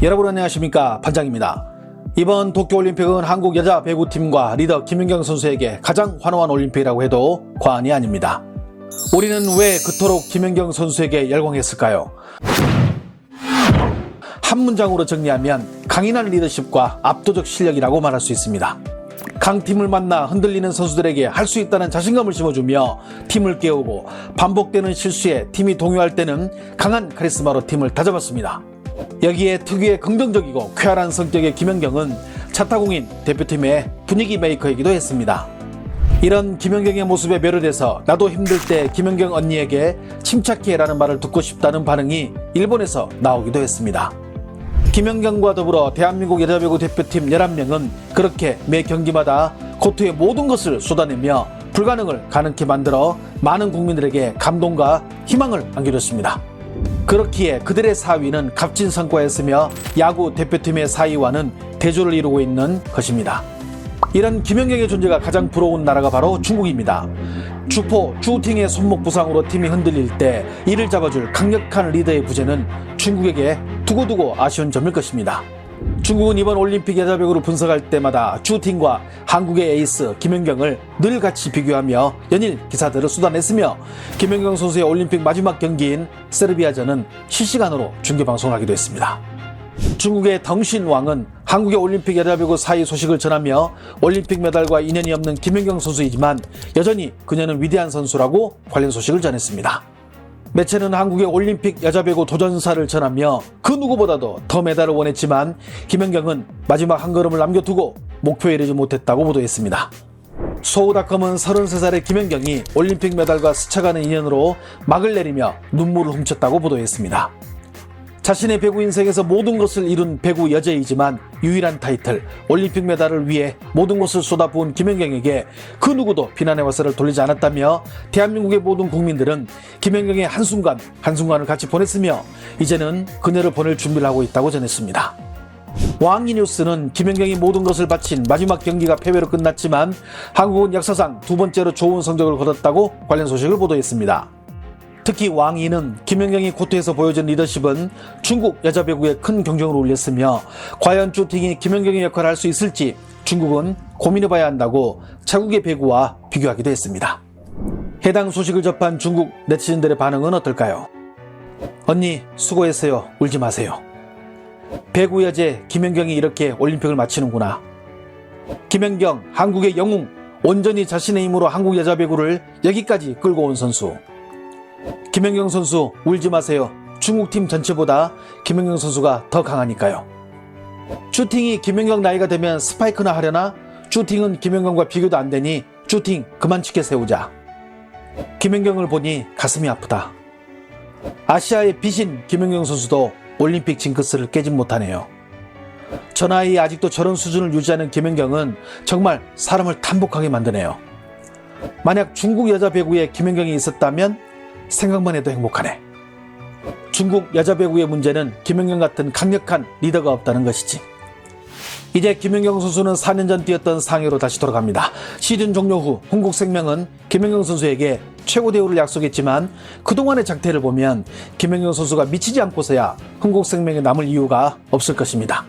여러분 안녕하십니까, 판장입니다. 이번 도쿄올림픽은 한국 여자 배구팀과 리더 김연경 선수에게 가장 환호한 올림픽이라고 해도 과언이 아닙니다. 우리는 왜 그토록 김연경 선수에게 열광했을까요? 한 문장으로 정리하면 강인한 리더십과 압도적 실력이라고 말할 수 있습니다. 강팀을 만나 흔들리는 선수들에게 할 수 있다는 자신감을 심어주며 팀을 깨우고, 반복되는 실수에 팀이 동요할 때는 강한 카리스마로 팀을 다잡았습니다. 여기에 특유의 긍정적이고 쾌활한 성격의 김연경은 차타공인 대표팀의 분위기 메이커이기도 했습니다. 이런 김연경의 모습에 매료돼서 나도 힘들 때 김연경 언니에게 침착해 라는 말을 듣고 싶다는 반응이 일본에서 나오기도 했습니다. 김연경과 더불어 대한민국 여자배구 대표팀 11명은 그렇게 매 경기마다 코트의 모든 것을 쏟아내며 불가능을 가능케 만들어 많은 국민들에게 감동과 희망을 안겨줬습니다. 그렇기에 그들의 4위는 값진 성과였으며 야구 대표팀의 4위와는 대조를 이루고 있는 것입니다. 이런 김연경의 존재가 가장 부러운 나라가 바로 중국입니다. 주포 주팅의 손목 부상으로 팀이 흔들릴 때 이를 잡아줄 강력한 리더의 부재는 중국에게 두고두고 아쉬운 점일 것입니다. 중국은 이번 올림픽 여자배구를 분석할 때마다 주팅과 한국의 에이스 김연경을 늘 같이 비교하며 연일 기사들을 쏟아냈으며, 김연경 선수의 올림픽 마지막 경기인 세르비아전은 실시간으로 중계방송하기도 했습니다. 중국의 덩신왕은 한국의 올림픽 여자배구 4위 소식을 전하며 올림픽 메달과 인연이 없는 김연경 선수이지만 여전히 그녀는 위대한 선수라고 관련 소식을 전했습니다. 매체는 한국의 올림픽 여자배구 도전사를 전하며 그 누구보다도 더 메달을 원했지만 김연경은 마지막 한 걸음을 남겨두고 목표에 이르지 못했다고 보도했습니다. 소우닷컴은 33살의 김연경이 올림픽 메달과 스쳐가는 인연으로 막을 내리며 눈물을 훔쳤다고 보도했습니다. 자신의 배구 인생에서 모든 것을 이룬 배구 여제이지만 유일한 타이틀 올림픽 메달을 위해 모든 것을 쏟아부은 김연경에게 그 누구도 비난의 화살을 돌리지 않았다며, 대한민국의 모든 국민들은 김연경의 한순간을 같이 보냈으며 이제는 그녀를 보낼 준비를 하고 있다고 전했습니다. 왕이뉴스는 김연경이 모든 것을 바친 마지막 경기가 패배로 끝났지만 한국은 역사상 두 번째로 좋은 성적을 거뒀다고 관련 소식을 보도했습니다. 특히 왕이는 김연경이 코트에서 보여준 리더십은 중국 여자 배구에 큰 경종을 울렸으며, 과연 주팅이 김연경의 역할을 할 수 있을지 중국은 고민해봐야 한다고 자국의 배구와 비교하기도 했습니다. 해당 소식을 접한 중국 네티즌들의 반응은 어떨까요? 언니 수고했어요. 울지 마세요. 배구 여제 김연경이 이렇게 올림픽을 마치는구나. 김연경 한국의 영웅, 온전히 자신의 힘으로 한국 여자 배구를 여기까지 끌고 온 선수. 김연경 선수 울지 마세요. 중국팀 전체보다 김연경 선수가 더 강하니까요. 슈팅이 김연경 나이가 되면 스파이크나 하려나? 슈팅은 김연경과 비교도 안 되니 슈팅 그만 치게 세우자. 김연경을 보니 가슴이 아프다. 아시아의 빛인 김연경 선수도 올림픽 징크스를 깨진 못하네요. 저 나이에 아직도 저런 수준을 유지하는 김연경은 정말 사람을 탄복하게 만드네요. 만약 중국 여자 배구에 김연경이 있었다면 생각만 해도 행복하네. 중국 여자 배구의 문제는 김연경 같은 강력한 리더가 없다는 것이지. 이제 김연경 선수는 4년 전 뛰었던 상해로 다시 돌아갑니다. 시즌 종료 후 흥국생명은 김연경 선수에게 최고 대우를 약속했지만 그동안의 장태를 보면 김연경 선수가 미치지 않고서야 흥국생명에 남을 이유가 없을 것입니다.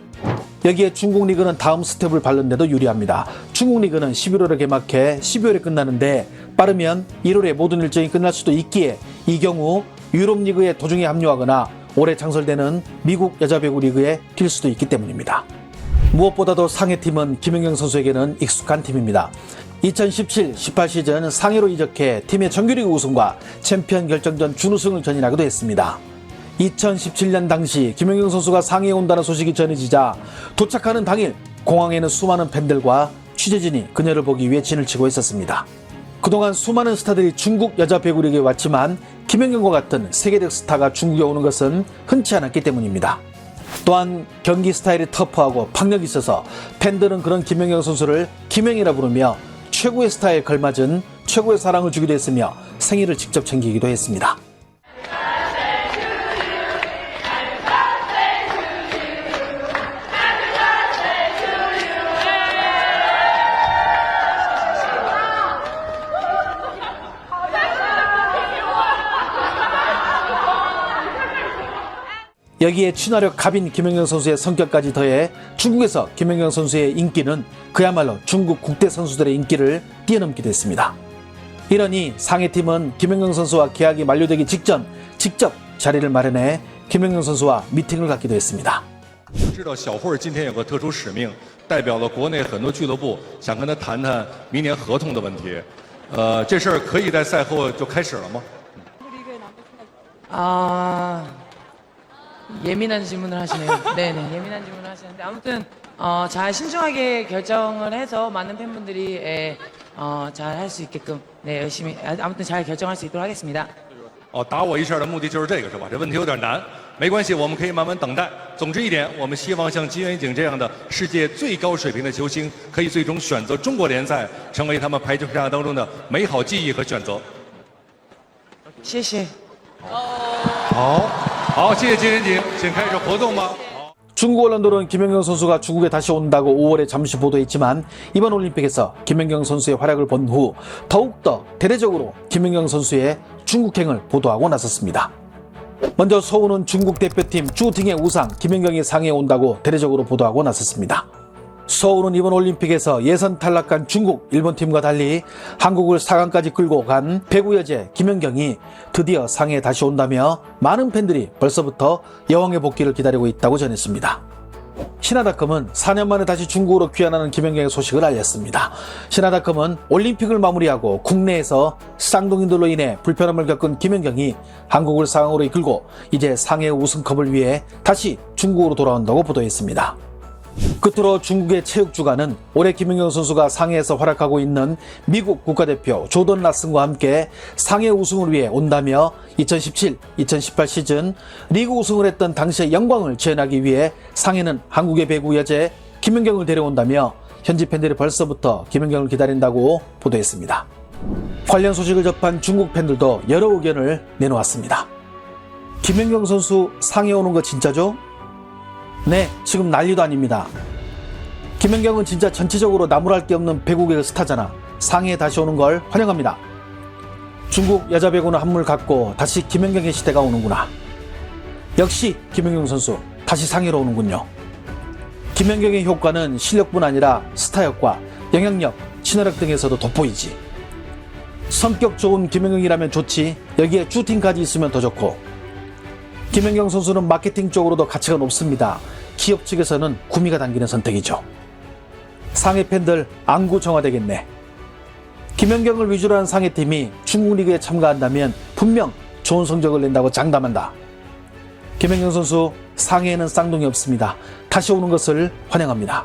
여기에 중국 리그는 다음 스텝을 밟는데도 유리합니다. 중국 리그는 11월에 개막해 12월에 끝나는데 빠르면 1월에 모든 일정이 끝날 수도 있기에 이 경우 유럽 리그에 도중에 합류하거나 올해 창설되는 미국 여자배구 리그에 뛸 수도 있기 때문입니다. 무엇보다도 상해팀은 김연경 선수에게는 익숙한 팀입니다. 2017-18 시즌 상해로 이적해 팀의 정규리그 우승과 챔피언 결정전 준우승을 전인하기도 했습니다. 2017년 당시 김연경 선수가 상해에 온다는 소식이 전해지자 도착하는 당일 공항에는 수많은 팬들과 취재진이 그녀를 보기 위해 진을 치고 있었습니다. 그동안 수많은 스타들이 중국 여자 배구 리그에 왔지만 김연경과 같은 세계적 스타가 중국에 오는 것은 흔치 않았기 때문입니다. 또한 경기 스타일이 터프하고 박력이 있어서 팬들은 그런 김연경 선수를 김연이라 부르며 최고의 스타에 걸맞은 최고의 사랑을 주기도 했으며 생일을 직접 챙기기도 했습니다. 여기에 친화력 갑인 김연경 선수의 성격까지 더해 중국에서 김연경 선수의 인기는 그야말로 중국 국대 선수들의 인기를 뛰어넘기도 했습니다. 이러니 상해팀은 김연경 선수와 계약이 만료되기 직전 직접 자리를 마련해 김연경 선수와 미팅을 갖기도 했습니다. 知道小慧今天有个特殊使命，代表了国内很多俱乐部，想跟他谈谈明年合同的问题。这事儿可以在赛后就开始了吗？ 예민한 질문을 하시네요. 네네, 예민한 질문을 하시는데 아무튼 잘 신중하게 결정을 해서 많은 팬분들이 잘 할 수 있게끔 네 열심히 아무튼 잘 결정할 수 있도록 하겠습니다. 打我一下的目的就是这个是吧？这问题有点难，没关系，我们可以慢慢等待。总之一点，我们希望像金元景这样的世界最高水平的球星，可以最终选择中国联赛，成为他们排球生涯当中的美好记忆和选择。谢谢。好，谢谢金元景，请开始活动吧。 중국 언론들은 김연경 선수가 중국에 다시 온다고 5월에 잠시 보도했지만 이번 올림픽에서 김연경 선수의 활약을 본 후 더욱더 대대적으로 김연경 선수의 중국행을 보도하고 나섰습니다. 먼저 서울은 중국 대표팀 쭈팅의 우상 김연경이 상해에 온다고 대대적으로 보도하고 나섰습니다. 서울은 이번 올림픽에서 예선 탈락한 중국, 일본팀과 달리 한국을 4강까지 끌고 간 배구 여제 김연경이 드디어 상해에 다시 온다며 많은 팬들이 벌써부터 여왕의 복귀를 기다리고 있다고 전했습니다. 신화닷컴은 4년 만에 다시 중국으로 귀환하는 김연경의 소식을 알렸습니다. 신화닷컴은 올림픽을 마무리하고 국내에서 쌍둥이들로 인해 불편함을 겪은 김연경이 한국을 4강으로 이끌고 이제 상해 우승컵을 위해 다시 중국으로 돌아온다고 보도했습니다. 끝으로 중국의 체육주간은 올해 김연경 선수가 상해에서 활약하고 있는 미국 국가대표 조던 라슨과 함께 상해 우승을 위해 온다며 2017-2018 시즌 리그 우승을 했던 당시의 영광을 재현하기 위해 상해는 한국의 배구 여제 김연경을 데려온다며 현지 팬들이 벌써부터 김연경을 기다린다고 보도했습니다. 관련 소식을 접한 중국 팬들도 여러 의견을 내놓았습니다. 김연경 선수 상해 오는 거 진짜죠? 네, 지금 난리도 아닙니다. 김연경은 진짜 전체적으로 나무랄 게 없는 배구계의 스타잖아. 상해에 다시 오는 걸 환영합니다. 중국 여자 배구는 한물 갔고 다시 김연경의 시대가 오는구나. 역시 김연경 선수 다시 상해로 오는군요. 김연경의 효과는 실력뿐 아니라 스타력과 영향력, 친화력 등에서도 돋보이지. 성격 좋은 김연경이라면 좋지 여기에 쭈팅까지 있으면 더 좋고 김연경 선수는 마케팅 쪽으로도 가치가 높습니다. 기업 측에서는 구미가 당기는 선택이죠. 상해 팬들 안구정화되겠네. 김연경을 위주로 한 상해팀이 중국 리그에 참가한다면 분명 좋은 성적을 낸다고 장담한다. 김연경 선수 상해에는 쌍둥이 없습니다. 다시 오는 것을 환영합니다.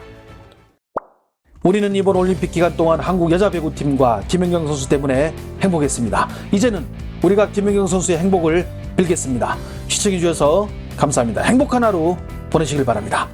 우리는 이번 올림픽 기간 동안 한국 여자 배구팀과 김연경 선수 때문에 행복했습니다. 이제는 우리가 김연경 선수의 행복을 빌겠습니다. 시청해주셔서 감사합니다. 행복한 하루 보내시길 바랍니다.